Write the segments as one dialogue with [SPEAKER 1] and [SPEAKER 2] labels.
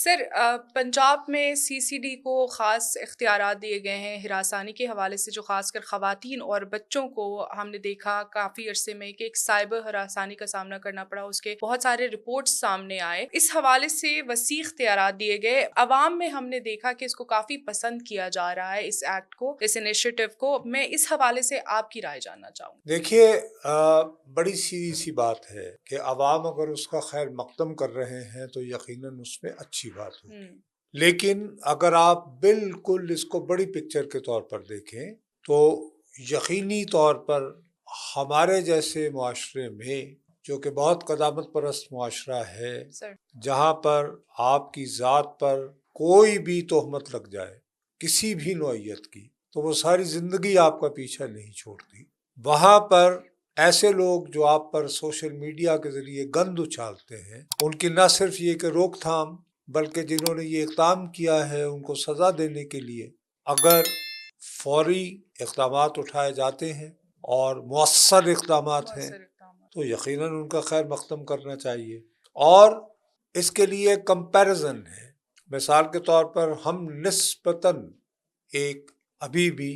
[SPEAKER 1] سر پنجاب میں سی C D کو خاص اختیارات دیے گئے ہیں ہراسانی کے حوالے سے، جو خاص کر خواتین اور بچوں کو ہم نے دیکھا کافی عرصے میں کہ ایک سائبر ہراسانی کا سامنا کرنا پڑا، اس کے بہت سارے رپورٹس سامنے آئے۔ اس حوالے سے وسیع اختیارات دیے گئے، عوام میں ہم نے دیکھا کہ اس کو کافی پسند کیا جا رہا ہے، اس ایکٹ کو، اس انیشیٹو کو۔ میں اس حوالے سے آپ کی رائے جاننا چاہوں گی۔
[SPEAKER 2] دیکھیے، بڑی سیدھی سی بات ہے کہ عوام اگر اس کا خیر مقدم کر رہے ہیں تو یقیناً اس میں اچھی بات ہوگی، لیکن اگر آپ بالکل اس کو بڑی پکچر کے طور پر دیکھیں تو یقینی طور پر ہمارے جیسے معاشرے میں، جو کہ بہت قدامت پرست معاشرہ ہے، جہاں پر آپ کی ذات پر کوئی بھی تہمت لگ جائے کسی بھی نوعیت کی تو وہ ساری زندگی آپ کا پیچھا نہیں چھوڑتی، وہاں پر ایسے لوگ جو آپ پر سوشل میڈیا کے ذریعے گند اچھالتے ہیں، ان کی نہ صرف یہ کہ روک تھام، بلکہ جنہوں نے یہ اقدام کیا ہے ان کو سزا دینے کے لیے اگر فوری اقدامات اٹھائے جاتے ہیں اور مؤثر اقدامات ہیں تو یقیناً ان کا خیر مقدم کرنا چاہیے۔ اور اس کے لیے کمپیریزن ہے، مثال کے طور پر ہم نسبتاً ایک ابھی بھی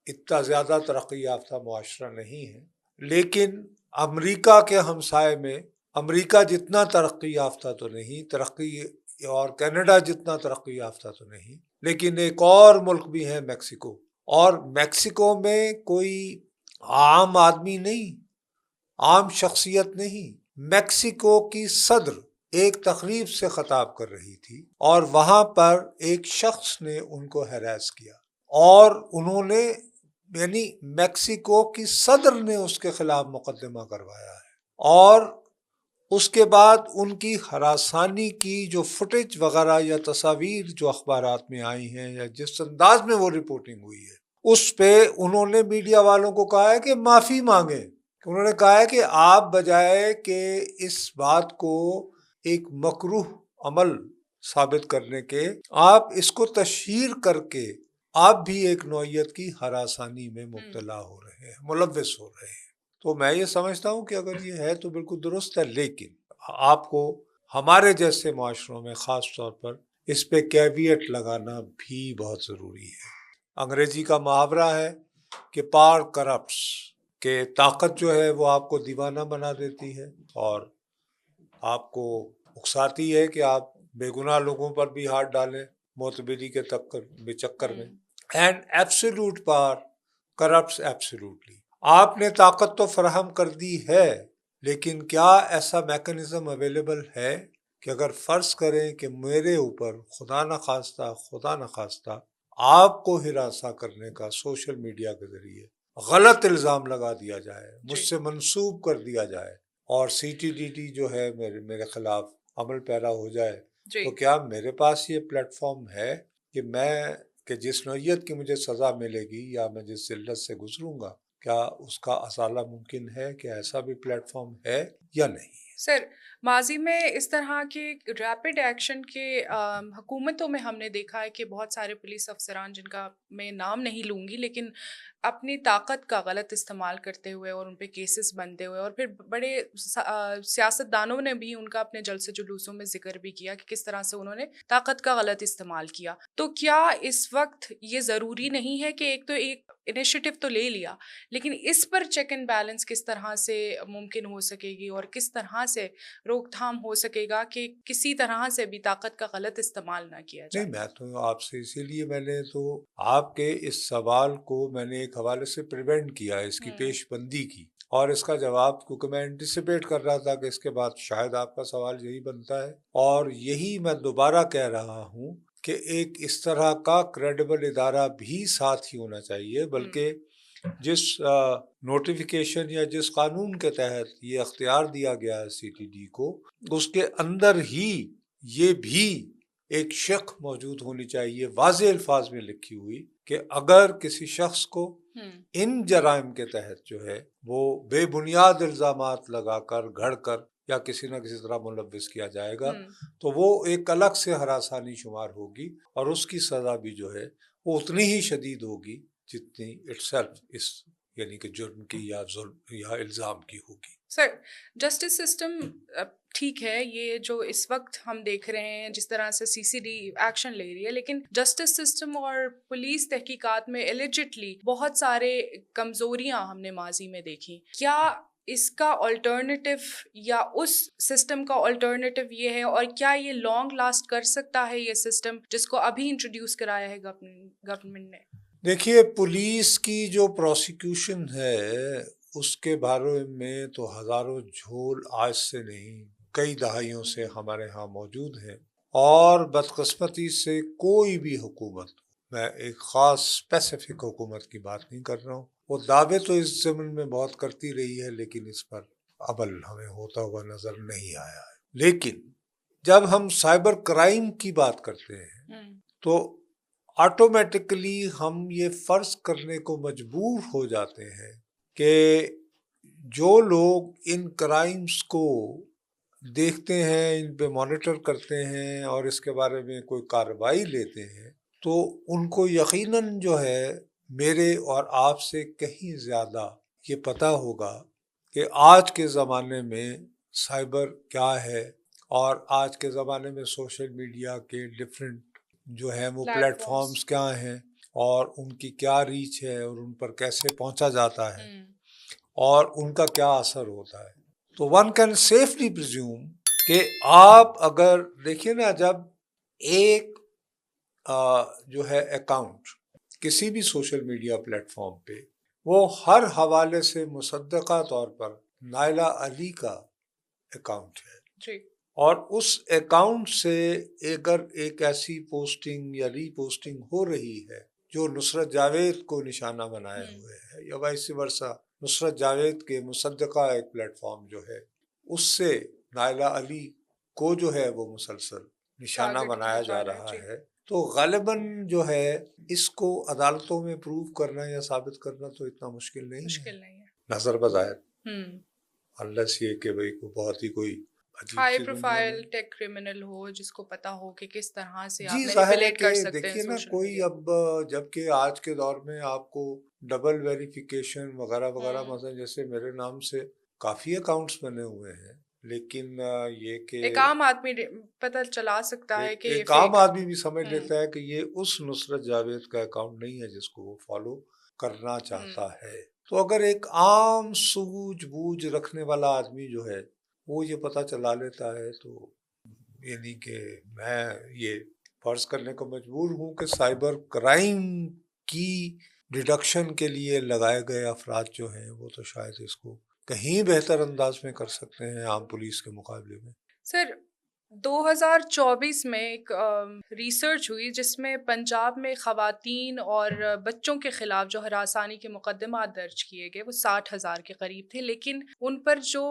[SPEAKER 2] اتنا زیادہ ترقی یافتہ معاشرہ نہیں ہے، لیکن امریکہ کے ہمسائے میں امریکہ جتنا ترقی یافتہ تو نہیں، اور کینیڈا جتنا ترقی یافتہ تو نہیں، لیکن ایک اور ملک بھی ہے میکسیکو، اور میکسیکو میں کوئی عام آدمی نہیں، عام شخصیت نہیں، میکسیکو کی صدر ایک تقریب سے خطاب کر رہی تھی اور وہاں پر ایک شخص نے ان کو ہراس کیا، اور انہوں نے، یعنی میکسیکو کی صدر نے اس کے خلاف مقدمہ کروایا ہے، اور اس کے بعد ان کی ہراسانی کی جو فوٹیج وغیرہ یا تصاویر جو اخبارات میں آئی ہیں یا جس انداز میں وہ رپورٹنگ ہوئی ہے، اس پہ انہوں نے میڈیا والوں کو کہا ہے کہ معافی مانگیں۔ انہوں نے کہا ہے کہ آپ بجائے کہ اس بات کو ایک مکروہ عمل ثابت کرنے کے، آپ اس کو تشہیر کر کے آپ بھی ایک نوعیت کی ہراسانی میں مبتلا ہو رہے ہیں، ملوث ہو رہے ہیں۔ تو میں یہ سمجھتا ہوں کہ اگر یہ ہے تو بالکل درست ہے، لیکن آپ کو ہمارے جیسے معاشروں میں خاص طور پر اس پہ کیویٹ لگانا بھی بہت ضروری ہے۔ انگریزی کا محاورہ ہے کہ پاور کرپٹس، کہ طاقت جو ہے وہ آپ کو دیوانہ بنا دیتی ہے اور آپ کو اکساتی ہے کہ آپ بے گناہ لوگوں پر بھی ہاتھ ڈالیں معتبری کے چکر میں۔ And absolute power corrupts absolutely. آپ نے طاقت تو فراہم کر دی ہے، لیکن کیا ایسا میکنزم اویلیبل ہے کہ اگر فرض کریں کہ میرے اوپر خدا نخواستہ آپ کو ہراساں کرنے کا سوشل میڈیا کے ذریعے غلط الزام لگا دیا جائے، مجھ سے منسوب کر دیا جائے اور سی ٹی ڈی ٹی جو ہے میرے خلاف عمل پیرا ہو جائے، تو کیا میرے پاس یہ پلیٹ فارم ہے کہ جس نوعیت کی مجھے سزا ملے گی یا میں جس ذلت سے گزروں گا، کیا اس کا ازالہ ممکن ہے؟ کہ ایسا بھی پلیٹ فارم ہے یا نہیں؟
[SPEAKER 1] سر، ماضی میں اس طرح کے ریپڈ ایکشن کے حکومتوں میں ہم نے دیکھا ہے کہ بہت سارے پولیس افسران، جن کا میں نام نہیں لوں گی، لیکن اپنی طاقت کا غلط استعمال کرتے ہوئے اور ان پہ کیسز بنتے ہوئے، اور پھر بڑے سیاست دانوں نے بھی ان کا اپنے جلسے جلوسوں میں ذکر بھی کیا کہ کس طرح سے انہوں نے طاقت کا غلط استعمال کیا۔ تو کیا اس وقت یہ ضروری نہیں ہے کہ ایک انیشیٹو تو لے لیا، لیکن اس پر چیک اینڈ بیلنس کس طرح سے ممکن ہو سکے گی اور کس طرح سے روک تھام ہو سکے گا کہ کسی طرح سے بھی طاقت کا غلط استعمال نہ کیا جائے؟
[SPEAKER 2] نہیں، میں تو آپ سے اسی لیے میں نے تو آپ کے اس سوال کو میں نے ایک حوالے سے پریونٹ کیا، اس کی پیش بندی کی، اور اس کا جواب کیونکہ میں انٹیسپیٹ کر رہا تھا کہ اس کے بعد شاید آپ کا سوال یہی بنتا ہے، اور یہی میں دوبارہ کہہ رہا ہوں کہ ایک اس طرح کا کریڈیبل ادارہ بھی ساتھ ہی ہونا چاہیے، بلکہ جس نوٹیفیکیشن یا جس قانون کے تحت یہ اختیار دیا گیا ہے سی ٹی ڈی کو، اس کے اندر ہی یہ بھی ایک شق موجود ہونی چاہیے، واضح الفاظ میں لکھی ہوئی، کہ اگر کسی شخص کو ان جرائم کے تحت جو ہے وہ بے بنیاد الزامات لگا کر، گھڑ کر یا کسی نہ کسی طرح ملوث کیا جائے گا تو وہ ایک الگ سے ہراسانی شمار ہوگی، اور اس کی سزا بھی جو ہے وہ اتنی ہی شدید ہوگی جتنی اٹ سیلف اس یعنی کہ جرم کی یا ظلم یا الزام کی ہوگی۔
[SPEAKER 1] سر جسٹس سسٹم ٹھیک ہے، یہ جو اس وقت ہم دیکھ رہے ہیں جس طرح سے سی سی ڈی ایکشن لے رہی ہے، لیکن جسٹس سسٹم اور پولیس تحقیقات میں ایلیجٹلی بہت سارے کمزوریاں ہم نے ماضی میں دیکھی. کیا اس کا آلٹرنیٹو یا اس سسٹم کا آلٹرنیٹو یہ ہے، اور کیا یہ لانگ لاسٹ کر سکتا ہے یہ سسٹم جس کو ابھی انٹروڈیوس کرایا ہے گورنمنٹ نے؟
[SPEAKER 2] دیکھیے، پولیس کی جو پروسیکیوشن ہے اس کے بارے میں تو ہزاروں جھول آج سے نہیں کئی دہائیوں سے ہمارے ہاں موجود ہیں، اور بدقسمتی سے کوئی بھی حکومت، میں ایک خاص اسپیسیفک حکومت کی بات نہیں کر رہا ہوں، وہ دعوے تو اس ضمن میں بہت کرتی رہی ہے لیکن اس پر عمل ہمیں ہوتا ہوا نظر نہیں آیا ہے. لیکن جب ہم سائبر کرائم کی بات کرتے ہیں تو آٹومیٹکلی ہم یہ فرض کرنے کو مجبور ہو جاتے ہیں کہ جو لوگ ان کرائمز کو دیکھتے ہیں، ان پہ مانیٹر کرتے ہیں اور اس کے بارے میں کوئی کارروائی لیتے ہیں، تو ان کو یقیناً جو ہے میرے اور آپ سے کہیں زیادہ یہ پتہ ہوگا کہ آج کے زمانے میں سائبر کیا ہے، اور آج کے زمانے میں سوشل میڈیا کے ڈفرینٹ جو ہیں وہ پلیٹ فارمز کیا ہیں، اور ان کی کیا ریچ ہے، اور ان پر کیسے پہنچا جاتا ہے، اور ان کا کیا اثر ہوتا ہے. تو ون کین سیفلی پریزیوم کہ آپ اگر دیکھیے نا، جب ایک جو ہے اکاؤنٹ کسی بھی سوشل میڈیا پلیٹ فارم پہ، وہ ہر حوالے سے مصدقہ طور پر نائلہ علی کا اکاؤنٹ ہے جی، اور اس اکاؤنٹ سے اگر ایک ایسی پوسٹنگ یا ری پوسٹنگ ہو رہی ہے جو نصرت جاوید کو نشانہ بنائے ہوئے ہے، یا وائس ورثہ نصرت جاوید کے مصدقہ ایک پلیٹ فارم جو ہے اس سے نائلہ علی کو جو ہے وہ مسلسل نشانہ بنایا جا رہا ہے، تو غالباً جو ہے اس کو عدالتوں میں پروو کرنا یا ثابت کرنا تو اتنا مشکل نہیں ہے نظر بظاہر، انلیس یہ کہ بھئی کو بہت ہی کوئی
[SPEAKER 1] ہائی پروفائل ٹیک کرمنل ہو جس کو پتا ہو کہ کس طرح سے آپ
[SPEAKER 2] ظاہر ہے
[SPEAKER 1] مینیپولیٹ
[SPEAKER 2] کہ
[SPEAKER 1] کر سکتے ہیں.
[SPEAKER 2] دیکھیے نا، کوئی اب جبکہ آج کے دور میں آپ کو ڈبل ویریفیکیشن وغیرہ وغیرہ، مثلا جیسے میرے نام سے کافی اکاؤنٹس بنے ہوئے ہیں، لیکن یہ کہ
[SPEAKER 1] ایک عام آدمی پتہ چلا سکتا ہے کہ
[SPEAKER 2] ایک عام آدمی بھی سمجھ لیتا ہے کہ یہ اس نصرت جاوید کا اکاؤنٹ نہیں ہے جس کو وہ فالو کرنا چاہتا ہے. تو اگر ایک عام سوجھ بوجھ رکھنے والا آدمی جو ہے وہ یہ پتہ چلا لیتا ہے، تو یعنی کہ میں یہ فرض کرنے کو مجبور ہوں کہ سائبر کرائم کی ڈیڈکشن کے لیے لگائے گئے افراد جو ہیں وہ تو شاید اس کو کہیں بہتر انداز میں کر سکتے ہیں عام پولیس کے مقابلے میں.
[SPEAKER 1] سر 2024 میں ایک ریسرچ ہوئی جس میں پنجاب میں خواتین اور بچوں کے خلاف جو ہراسانی کے مقدمات درج کیے گئے وہ 60,000 کے قریب تھے، لیکن ان پر جو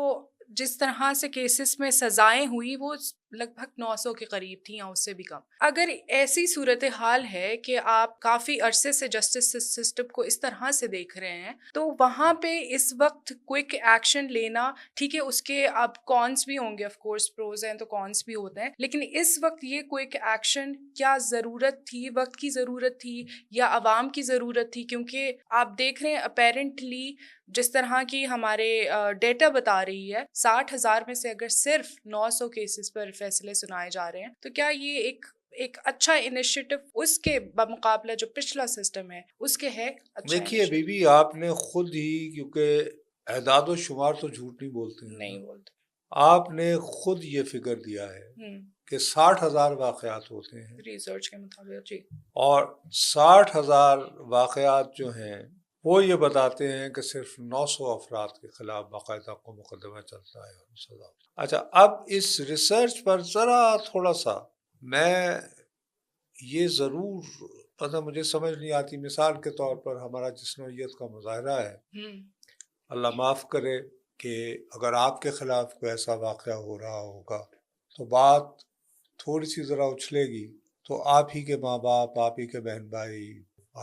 [SPEAKER 1] جس طرح سے کیسز میں سزائیں ہوئی وہ لگ بھگ 900 کے قریب تھیں یا اس سے بھی کم. اگر ایسی صورتحال ہے کہ آپ کافی عرصے سے جسٹس سسٹم کو اس طرح سے دیکھ رہے ہیں، تو وہاں پہ اس وقت کوئک ایکشن لینا ٹھیک ہے، اس کے اب کونس بھی ہوں گے، آف کورس پروز ہیں تو کونس بھی ہوتے ہیں، لیکن اس وقت یہ کوئک ایکشن کیا ضرورت تھی، وقت کی ضرورت تھی یا عوام کی ضرورت تھی؟ کیونکہ آپ دیکھ رہے ہیں اپیرنٹلی جس طرح کی ہمارے ڈیٹا بتا رہی ہے 60,000 میں سے اگر صرف 900 کیسز پر فیصلے سنائے جا رہے ہیں، تو کیا یہ ایک اچھا انیشیٹو اس کے بمقابلہ جو پچھلا سسٹم ہے اس کے ہے اچھا؟
[SPEAKER 2] دیکھیے بی بی، آپ نے خود ہی، کیونکہ اعداد و شمار تو جھوٹ نہیں بولتے ہیں،
[SPEAKER 1] نہیں بولتے،
[SPEAKER 2] آپ نے خود یہ فگر دیا ہے کہ 60,000 واقعات ہوتے ہیں
[SPEAKER 1] ریسرچ کے مطابق جی، اور
[SPEAKER 2] 60,000 واقعات جو ہیں وہ یہ بتاتے ہیں کہ صرف 900 افراد کے خلاف باقاعدہ کو مقدمہ چلتا ہے اور سزا. اچھا، اب اس ریسرچ پر ذرا تھوڑا سا میں یہ ضرور پتہ مجھے سمجھ نہیں آتی، مثال کے طور پر ہمارا جس نوعیت کا مظاہرہ ہے، اللہ معاف کرے کہ اگر آپ کے خلاف کوئی ایسا واقعہ ہو رہا ہوگا تو بات تھوڑی سی ذرا اچھلے گی، تو آپ ہی کے ماں باپ، آپ ہی کے بہن بھائی،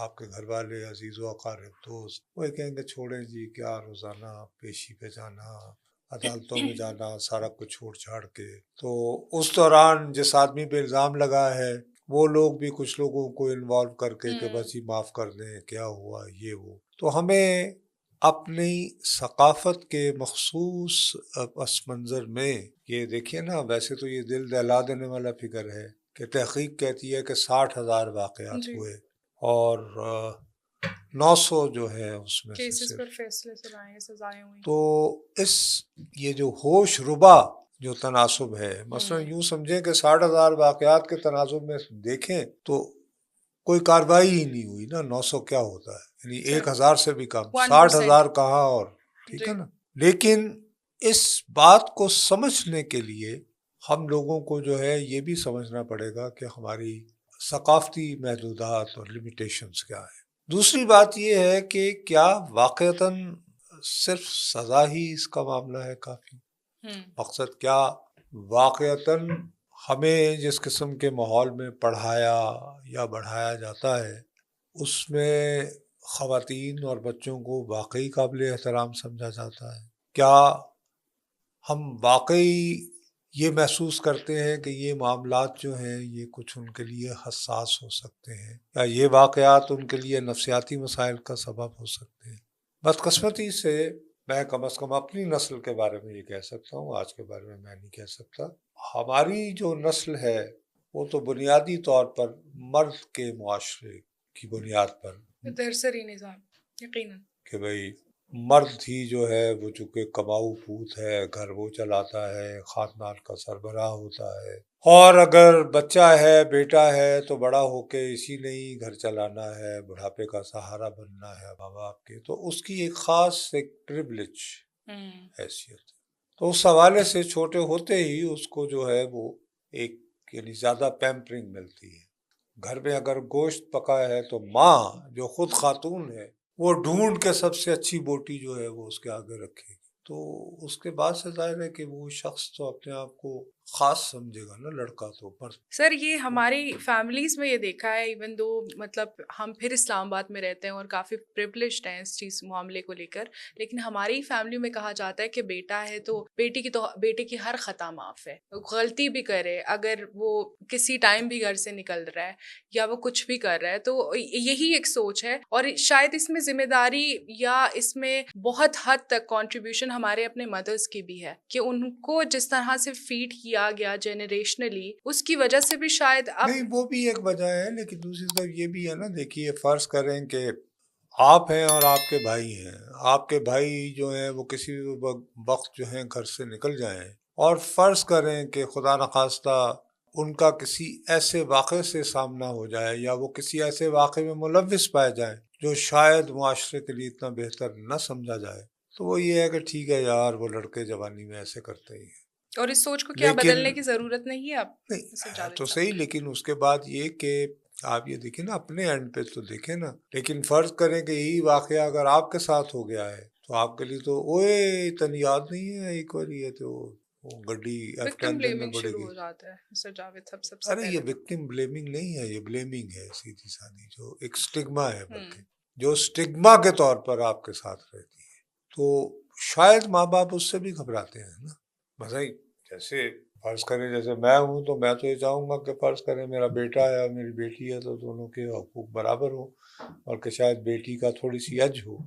[SPEAKER 2] آپ کے گھر والے، عزیز و اقارب، دوست، وہ کہیں گے چھوڑیں جی، کیا روزانہ پیشی پہ جانا، عدالتوں میں جانا، سارا کچھ چھوڑ چھاڑ کے. تو اس دوران جس آدمی پہ الزام لگا ہے وہ لوگ بھی کچھ لوگوں کو انوالو کر کے کہ بس ہی معاف کر دیں، کیا ہوا یہ وہ. تو ہمیں اپنی ثقافت کے مخصوص پس منظر میں، یہ دیکھیے نا، ویسے تو یہ دل دہلا دینے والا فگر ہے کہ تحقیق کہتی ہے کہ 60,000 واقعات ہوئے اور 900 جو ہے اس میں
[SPEAKER 1] کیسز پر فیصلے چلائے، سزائیں ہوئی.
[SPEAKER 2] تو یہ جو ہوش ربا جو تناسب ہے، مثلا یوں سمجھیں کہ 60,000 واقعات کے تناسب میں دیکھیں تو کوئی کاروائی ہی نہیں ہوئی نا. 900 کیا ہوتا ہے، یعنی 1,000 سے بھی کم. 60,000 کہاں، اور ٹھیک ہے نا. لیکن اس بات کو سمجھنے کے لیے ہم لوگوں کو جو ہے یہ بھی سمجھنا پڑے گا کہ ہماری ثقافتی محدودات اور لمیٹیشنز کیا ہیں. دوسری بات یہ ہے کہ کیا واقعتاً صرف سزا ہی اس کا معاملہ ہے کافی؟ مقصد کیا واقعتاً ہمیں جس قسم کے ماحول میں پڑھایا یا بڑھایا جاتا ہے اس میں خواتین اور بچوں کو واقعی قابل احترام سمجھا جاتا ہے؟ کیا ہم واقعی یہ محسوس کرتے ہیں کہ یہ معاملات جو ہیں یہ کچھ ان کے لیے حساس ہو سکتے ہیں، یا یہ واقعات ان کے لیے نفسیاتی مسائل کا سبب ہو سکتے ہیں؟ بدقسمتی سے میں کم از کم اپنی نسل کے بارے میں یہ کہہ سکتا ہوں، آج کے بارے میں نہیں کہہ سکتا. ہماری جو نسل ہے وہ تو بنیادی طور پر مرد کے معاشرے کی بنیاد پر
[SPEAKER 1] درسری نظام یقیناً
[SPEAKER 2] کہ بھئی مرد ہی جو ہے وہ چونکہ کماؤ پوت ہے، گھر وہ چلاتا ہے، خاندان کا سربراہ ہوتا ہے، اور اگر بچہ ہے، بیٹا ہے، تو بڑا ہو کے اسی نے ہی گھر چلانا ہے، بڑھاپے کا سہارا بننا ہے ماں باپ کے. تو اس کی ایک خاص ایک پریولیج حیثیت ہے. تو اس حوالے سے چھوٹے ہوتے ہی اس کو جو ہے وہ ایک یعنی زیادہ پیمپرنگ ملتی ہے. گھر میں اگر گوشت پکا ہے تو ماں جو خود خاتون ہے وہ ڈھونڈ کے سب سے اچھی بوٹی جو ہے وہ اس کے آگے رکھے گی. تو اس کے بعد سے ظاہر ہے کہ وہ شخص تو اپنے آپ کو خاص سمجھے گا نا، لڑکا تو پر.
[SPEAKER 1] سر یہ ہماری فیملیز میں یہ دیکھا ہے، ایون دو مطلب ہم پھر اسلام آباد میں رہتے ہیں اور کافی پریولیجڈ ہیں اس چیز معاملے کو لے کر، لیکن ہماری فیملی میں کہا جاتا ہے کہ بیٹا ہے تو بیٹے کی ہر خطا معاف ہے. غلطی بھی کرے، اگر وہ کسی ٹائم بھی گھر سے نکل رہا ہے یا وہ کچھ بھی کر رہا ہے، تو یہی ایک سوچ ہے. اور شاید اس میں ذمہ داری یا اس میں بہت حد تک کنٹریبیوشن ہمارے اپنے مدرس کی بھی ہے کہ ان کو جس طرح سے فیڈ کیا گیا جنریشنلی، اس کی وجہ سے بھی شاید اب
[SPEAKER 2] نہیں، وہ بھی ایک وجہ ہے، لیکن دوسری طرف یہ بھی ہے نا. دیکھیے فرض کریں کہ آپ ہیں اور آپ کے بھائی ہیں، آپ کے بھائی جو ہیں وہ کسی وقت جو ہیں گھر سے نکل جائیں، اور فرض کریں کہ خدا نخواستہ ان کا کسی ایسے واقعے سے سامنا ہو جائے یا وہ کسی ایسے واقعے میں ملوث پائے جائیں جو شاید معاشرے کے لیے اتنا بہتر نہ سمجھا جائے، تو وہ یہ ہے کہ ٹھیک ہے یار، وہ لڑکے جوانی میں ایسے کرتے ہی ہیں.
[SPEAKER 1] اور اس سوچ کو کیا بدلنے کی ضرورت نہیں ہے اب؟
[SPEAKER 2] نہیں تو صحیح، لیکن اس کے بعد یہ کہ آپ یہ دیکھیں نا، اپنے اینڈ پہ تو دیکھیں نا. لیکن فرض کریں کہ یہی واقعہ اگر آپ کے ساتھ ہو گیا ہے تو آپ کے لیے تو اوے اتنی یاد نہیں ہے، ایک بار یہ تو وہ گڈی
[SPEAKER 1] وکٹم
[SPEAKER 2] دن میں
[SPEAKER 1] بلیمنگ
[SPEAKER 2] پڑے
[SPEAKER 1] شروع
[SPEAKER 2] گی.
[SPEAKER 1] ہو جاتا ہے مسٹر جاوید سب سے
[SPEAKER 2] ارے
[SPEAKER 1] پہلے.
[SPEAKER 2] یہ وکٹم بلیمنگ نہیں ہے، یہ بلیمنگ ہے سیدھی سادھی، جو ایک سٹگما ہے، بلکہ جو سٹگما کے طور پر آپ کے ساتھ رہتی ہے. تو شاید ماں باپ اس سے بھی گھبراتے ہیں نا. مثلا جیسے فرض کریں جیسے میں ہوں تو میں تو یہ چاہوں گا کہ فرض کریں میرا بیٹا ہے اور میری بیٹی ہے تو دونوں کے حقوق برابر ہوں، اور کہ شاید بیٹی کا تھوڑی سی ایج ہو.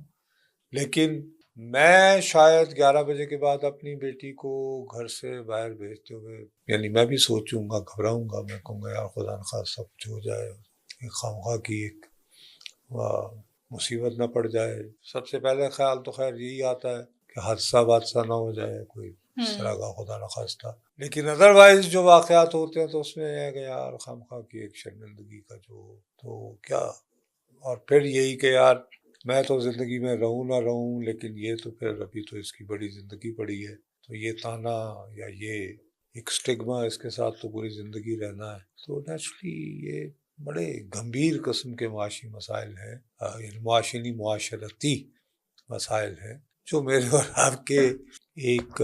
[SPEAKER 2] لیکن میں شاید 11 بجے کے بعد اپنی بیٹی کو گھر سے باہر بھیجتے ہوئے یعنی میں بھی سوچوں گا، گھبراؤں گا، میں کہوں گا یار خدا نخواستہ کچھ ہو جائے، ایک خواہ کی ایک مصیبت نہ پڑ جائے. سب سے پہلے خیال تو خیر یہی آتا ہے کہ حادثہ نہ ہو جائے کوئی اس طرح کا، خدا نخواستہ. لیکن ادروائز جو واقعات ہوتے ہیں تو اس میں یہ ہے کہ یار خواہ کی ایک شرمندگی کا جو تو کیا. اور پھر یہی کہ یار میں تو زندگی میں رہوں نہ رہوں، لیکن یہ تو پھر ابھی تو اس کی بڑی زندگی پڑی ہے، تو یہ تانا یا یہ ایک سٹگما اس کے ساتھ تو پوری زندگی رہنا ہے. تو نیچرلی یہ بڑے گمبھیر قسم کے معاشی مسائل ہیں، یعنی معاشرتی مسائل ہیں، جو میرے اور آپ کے ایک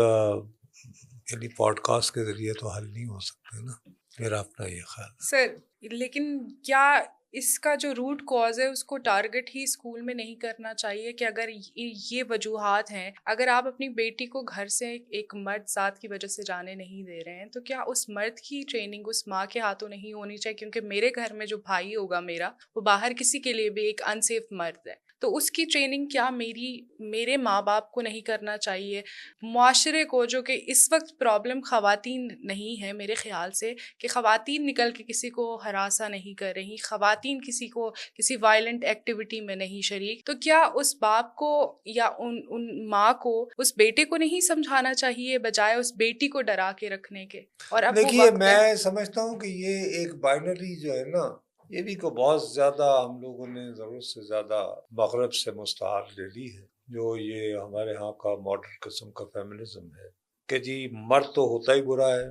[SPEAKER 2] یعنی پوڈ کاسٹ کے ذریعے تو حل نہیں ہو سکتے نا. میرا اپنا یہ خیال ہے.
[SPEAKER 1] سر لیکن کیا اس کا جو روٹ کاز ہے اس کو ٹارگٹ ہی اسکول میں نہیں کرنا چاہیے کہ اگر یہ وجوہات ہیں، اگر آپ اپنی بیٹی کو گھر سے ایک مرد ذات کی وجہ سے جانے نہیں دے رہے ہیں تو کیا اس مرد کی ٹریننگ اس ماں کے ہاتھوں نہیں ہونی چاہیے؟ کیونکہ میرے گھر میں جو بھائی ہوگا میرا، وہ باہر کسی کے لیے بھی ایک انسیف مرد ہے، تو اس کی ٹریننگ کیا میرے ماں باپ کو نہیں کرنا چاہیے؟ معاشرے کو، جو کہ اس وقت پرابلم خواتین نہیں ہے میرے خیال سے، کہ خواتین نکل کے کسی کو ہراساں نہیں کر رہی، خواتین کسی کو کسی وائلنٹ ایکٹیویٹی میں نہیں شریک، تو کیا اس باپ کو یا ان ماں کو اس بیٹے کو نہیں سمجھانا چاہیے بجائے اس بیٹی کو ڈرا کے رکھنے کے؟ اور اب وہ
[SPEAKER 2] دیکھیے
[SPEAKER 1] وقت ہے۔
[SPEAKER 2] میں سمجھتا ہوں کہ یہ ایک بائنری جو ہے نا، یہ بھی کو بہت زیادہ ہم لوگوں نے ضرورت سے زیادہ مغرب سے مستعار لے لی ہے، جو یہ ہمارے ہاں کا ماڈرن قسم کا فیمنزم ہے کہ جی مرد تو ہوتا ہی برا ہے،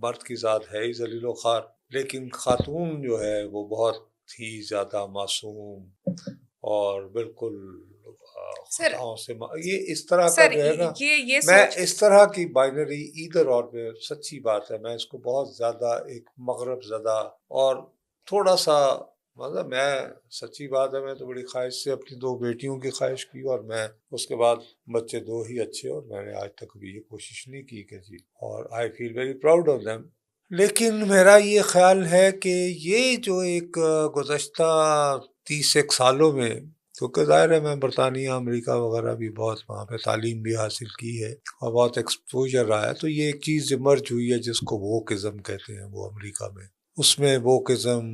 [SPEAKER 2] مرد کی ذات ہے ہی ذلیل و خوار، لیکن خاتون جو ہے وہ بہت ہی زیادہ معصوم اور بالکل
[SPEAKER 1] سر
[SPEAKER 2] خطاؤں سے یہ اس طرح کا
[SPEAKER 1] سر
[SPEAKER 2] جو ہے نا،
[SPEAKER 1] یہ
[SPEAKER 2] میں
[SPEAKER 1] سوچ،
[SPEAKER 2] اس طرح کی بائنری ادھر اور میں سچی بات ہے، میں اس کو بہت زیادہ ایک مغرب زدہ اور تھوڑا سا مطلب، میں سچی بات ہے، میں تو بڑی خواہش سے اپنی 2 بیٹیوں کی خواہش کی، اور میں اس کے بعد بچے 2 ہی اچھے، اور میں نے آج تک بھی یہ کوشش نہیں کی کہ جی، اور I feel very proud of them. لیکن میرا یہ خیال ہے کہ یہ جو ایک گزشتہ 30 سالوں میں، کیونکہ ظاہر ہے میں برطانیہ امریکہ وغیرہ بھی بہت وہاں پہ تعلیم بھی حاصل کی ہے اور بہت ایکسپوجر رہا ہے، تو یہ ایک چیز ایمرج ہوئی ہے جس کو ووکزم کہتے ہیں، وہ امریکہ میں، اس میں ووکزم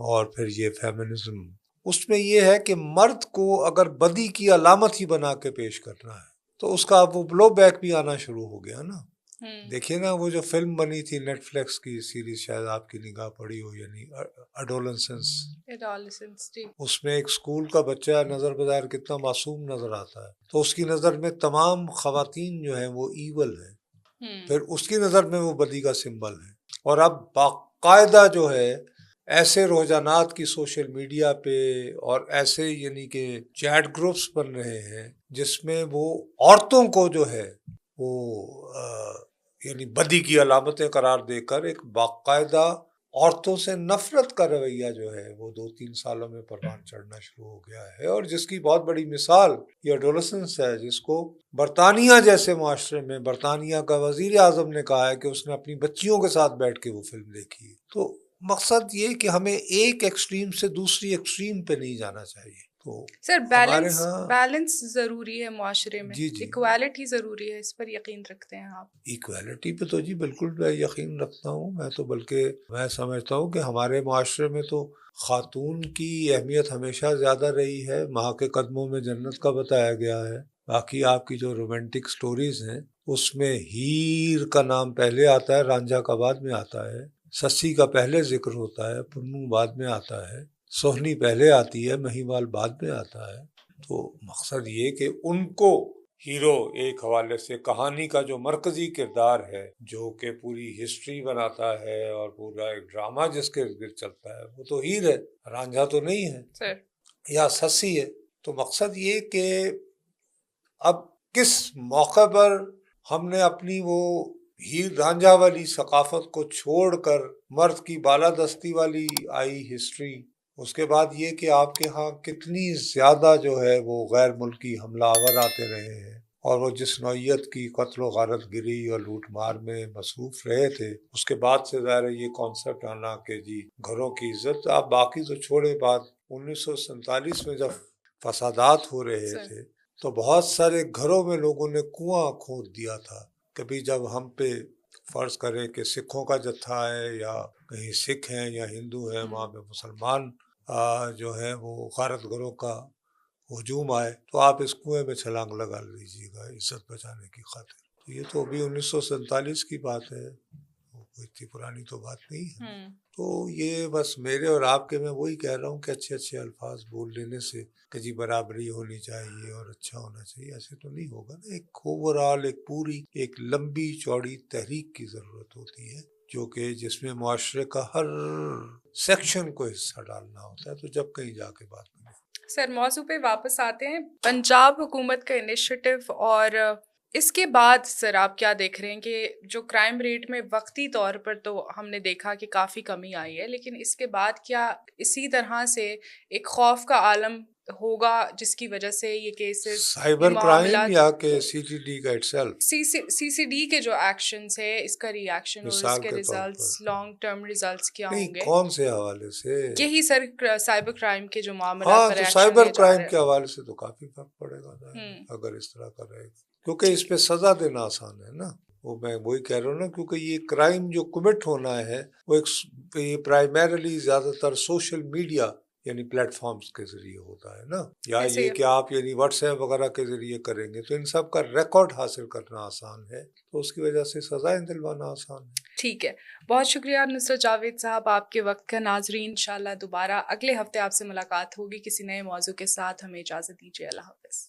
[SPEAKER 2] اور پھر یہ فیمنزم، اس میں یہ ہے کہ مرد کو اگر بدی کی علامت ہی بنا کے پیش کرنا ہے تو اس کا اب وہ بلو بیک بھی آنا شروع ہو گیا نا۔ دیکھیے نا وہ جو فلم بنی تھی نیٹ فلیکس کی سیریز، شاید آپ کی نگاہ پڑی ہو، یعنی اڈولسنس، اس میں ایک اسکول کا بچہ نظر بظاہر کتنا معصوم نظر آتا ہے، تو اس کی نظر میں تمام خواتین جو ہیں وہ ایول ہیں، پھر اس کی نظر میں وہ بدی کا سمبل ہے، اور اب باقاعدہ جو ہے ایسے رجحانات کی سوشل میڈیا پہ اور ایسے یعنی کہ چیٹ گروپس بن رہے ہیں جس میں وہ عورتوں کو جو ہے وہ یعنی بدی کی علامتیں قرار دے کر ایک باقاعدہ عورتوں سے نفرت کا رویہ جو ہے وہ 2-3 سالوں میں پروان چڑھنا شروع ہو گیا ہے، اور جس کی بہت بڑی مثال یہ ایڈولسنس ہے، جس کو برطانیہ جیسے معاشرے میں برطانیہ کا وزیر اعظم نے کہا ہے کہ اس نے اپنی بچیوں کے ساتھ بیٹھ کے وہ فلم دیکھی۔ تو مقصد یہ کہ ہمیں ایک ایکسٹریم سے دوسری ایکسٹریم پہ نہیں جانا چاہیے۔ تو
[SPEAKER 1] سر
[SPEAKER 2] ہمارے ہاں
[SPEAKER 1] بیلنس ضروری ہے معاشرے میں،
[SPEAKER 2] جی
[SPEAKER 1] ایکوالٹی ضروری ہے، اس پر یقین رکھتے ہیں آپ؟
[SPEAKER 2] ایکویلٹی پہ تو جی بالکل میں یقین رکھتا ہوں، میں تو بلکہ میں سمجھتا ہوں کہ ہمارے معاشرے میں تو خاتون کی اہمیت ہمیشہ زیادہ رہی ہے، ماں کے قدموں میں جنت کا بتایا گیا ہے۔ باقی آپ کی جو رومانٹک سٹوریز ہیں اس میں ہیر کا نام پہلے آتا ہے، رانجھا کا بعد میں آتا ہے، سسی کا پہلے ذکر ہوتا ہے، پنو بعد میں آتا ہے، سوہنی پہلے آتی ہے، مہیوال بعد میں آتا ہے۔ تو مقصد یہ کہ ان کو ہیرو ایک حوالے سے کہانی کا جو مرکزی کردار ہے، جو کہ پوری ہسٹری بناتا ہے اور پورا ایک ڈرامہ جس کے ارد گرد چلتا ہے، وہ تو ہیر ہے، رانجھا تو نہیں ہے یا سسی ہے۔ تو مقصد یہ کہ اب کس موقع پر ہم نے اپنی وہ ہیر رانجھا والی ثقافت کو چھوڑ کر مرد کی بالادستی والی آئی ہسٹری، اس کے بعد یہ کہ آپ کے ہاں کتنی زیادہ جو ہے وہ غیر ملکی حملہ آور آتے رہے ہیں، اور وہ جس نوعیت کی قتل و غارت گری اور لوٹ مار میں مصروف رہے تھے، اس کے بعد سے ظاہر یہ کانسیپٹ آنا کہ جی گھروں کی عزت، آپ باقی تو چھوڑے، بات 1947 میں جب فسادات ہو رہے تھے تو بہت سارے گھروں میں لوگوں نے کنواں کھود دیا تھا، کبھی جب ہم پہ فرض کریں کہ سکھوں کا جتھا ہے یا کہیں سکھ ہیں یا ہندو ہیں، وہاں پہ مسلمان جو ہیں وہ غارت گروں کا ہجوم آئے تو آپ اس کنویں میں چھلانگ لگا لیجیے گا عزت بچانے کی خاطر۔ تو یہ تو ابھی 1947 کی بات ہے، کوئی اتنی پرانی تو بات نہیں ہے۔ تو یہ بس میرے اور آپ کے، میں وہی کہہ رہا ہوں کہ اچھے اچھے الفاظ بول لینے سے کہ جی برابری ہونی چاہیے اور اچھا ہونا چاہیے، ایسے تو نہیں ہوگا نا۔ ایک اوورآل ایک پوری ایک لمبی چوڑی تحریک کی ضرورت ہوتی ہے، جو کہ جس میں معاشرے کا ہر سیکشن کو حصہ ڈالنا ہوتا ہے، تو جب کہیں جا کے بات بنے۔
[SPEAKER 1] سر موضوع پہ واپس آتے ہیں، پنجاب حکومت کا انیشیٹو اور اس کے بعد سر آپ کیا دیکھ رہے ہیں کہ جو کرائم ریٹ میں وقتی طور پر تو ہم نے دیکھا کہ کافی کمی آئی ہے، لیکن اس کے بعد کیا اسی طرح سے ایک خوف کا عالم ہوگا جس کی وجہ سے یہ کیسز، یہ
[SPEAKER 2] سائبر کرائم
[SPEAKER 1] معاملات،
[SPEAKER 2] یا کہ CTD کا اٹ سیلف؟
[SPEAKER 1] سی ڈی کے جو ایکشنز ہے، اس کا ری ایکشن اور اس
[SPEAKER 2] مثال
[SPEAKER 1] کے
[SPEAKER 2] کے طور پر
[SPEAKER 1] ریزلٹس، لانگ ٹرم ریزلٹس کیا
[SPEAKER 2] نہیں،
[SPEAKER 1] ہوں گے؟
[SPEAKER 2] کون سے حوالے سے؟
[SPEAKER 1] یہی سر سائبر کرائم کے جو معاملات
[SPEAKER 2] ہاں
[SPEAKER 1] پر
[SPEAKER 2] تو
[SPEAKER 1] ایکشن
[SPEAKER 2] سائبر
[SPEAKER 1] لیے جا
[SPEAKER 2] کرائم
[SPEAKER 1] رہے
[SPEAKER 2] کے حوالے سے تو کافی فرق پڑے گا
[SPEAKER 1] ہیں۔
[SPEAKER 2] اگر اس طرح کا رہے گا، کیونکہ اس پہ سزا دینا آسان ہے نا. وہ میں وہی کہہ رہا ہوں نا، کیونکہ یہ کرائم جو کمٹ ہونا ہے وہ ایک پرائمریلی زیادہ تر سوشل میڈیا یعنی پلیٹ فارمز کے ذریعے ہوتا ہے نا، یا
[SPEAKER 1] ایسے
[SPEAKER 2] یہ
[SPEAKER 1] ہی
[SPEAKER 2] کہ آپ یعنی واٹس ایپ وغیرہ کے ذریعے کریں گے تو ان سب کا ریکارڈ حاصل کرنا آسان ہے، تو اس کی وجہ سے سزائیں دلوانا آسان ہے.
[SPEAKER 1] ٹھیک ہے، بہت شکریہ نصرت جاوید صاحب آپ کے وقت کا. ناظرین انشاءاللہ دوبارہ اگلے ہفتے آپ سے ملاقات ہوگی کسی نئے موضوع کے ساتھ. ہمیں اجازت دیجیے، اللہ حافظ.